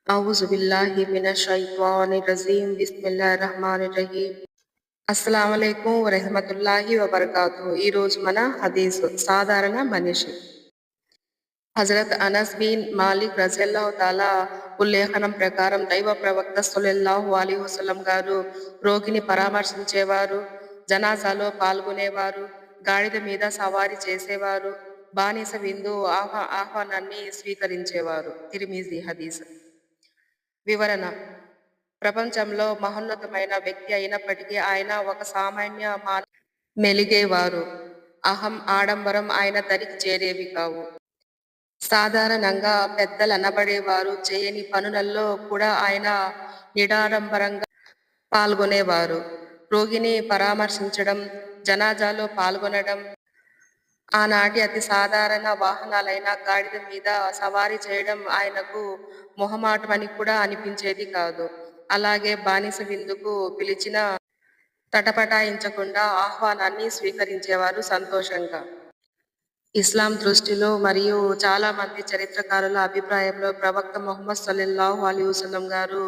అఊజు బిల్లాహి మినష్ షైత్వానిర్ రజీమ్. బిస్మిల్లాహిర్ రహ్మానిర్ రహీం. అస్సలాము అలైకుం వరహ్మతుల్లాహి వబరకాతుహు. ఈరోజు మన హదీసు సాధారణ మనిషి. హజరత్ అనస్ బిన్ మాలిక్ రజియల్లాహు తాలా ఉల్లేఖనం ప్రకారం దైవ ప్రవక్త సల్లల్లాహు అలైహి వసల్లం గారు రోగిని పరామర్శించేవారు, జనాజాలో పాల్గొనేవారు, గాడిద మీద సవారీ చేసేవారు, బానిస విందు ఆహ్వానాన్ని స్వీకరించేవారు. తిర్మిజీ హదీస్. వివరణ: ప్రపంచంలో మహోన్నతమైన వ్యక్తి అయినప్పటికీ ఆయన ఒక సామాన్య మెలిగేవారు. అహం, ఆడంబరం ఆయన దరికి చేరేవి కావు. సాధారణంగా పెద్దలనబడేవారు చేయని పనులలో కూడా ఆయన నిడాడంబరంగా పాల్గొనేవారు. రోగిని పరామర్శించడం, జనాజాలో పాల్గొనడం, ఆనాటి అతి సాధారణ వాహనాలైన గాడిద మీద సవారీ చేయడం ఆయనకు మొహమాటమని కూడా అనిపించేది కాదు. అలాగే బానిస విందుకు పిలిచినా తటపటాయించకుండా ఆహ్వానాన్ని స్వీకరించేవారు సంతోషంగా. ఇస్లాం దృష్టిలో మరియు చాలా మంది చరిత్రకారుల అభిప్రాయంలో ప్రవక్త ముహమ్మద్ సల్లల్లాహు అలైహి వసల్లం గారు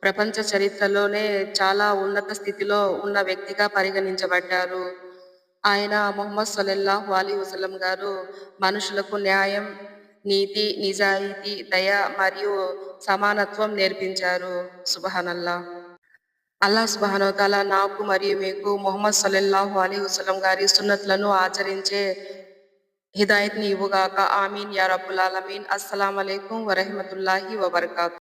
ప్రపంచ చరిత్రలోనే చాలా ఉన్నత స్థితిలో ఉన్న వ్యక్తిగా పరిగణించబడ్డారు. ఆయన ముహమ్మద్ సల్లల్లాహు అలైహి వసల్లం గారు మనుషులకు న్యాయం, నీతి, నిజాయితీ, దయ మరియు సమానత్వం నేర్పించారు. సుబ్హానల్లా. అల్లాహ్ సుబ్హానహు వ తఆలా నాకు మరియు మీకు ముహమ్మద్ సల్లల్లాహు అలైహి వసల్లం గారి సున్నత్లను ఆచరించే హిదాయత్ని ఇవ్వుగాక. ఆమీన్ యా రబ్బుల్ ఆలమీన్. అస్సలాము అలైకుం వరహ్మతుల్లాహి వబరకాతుహు.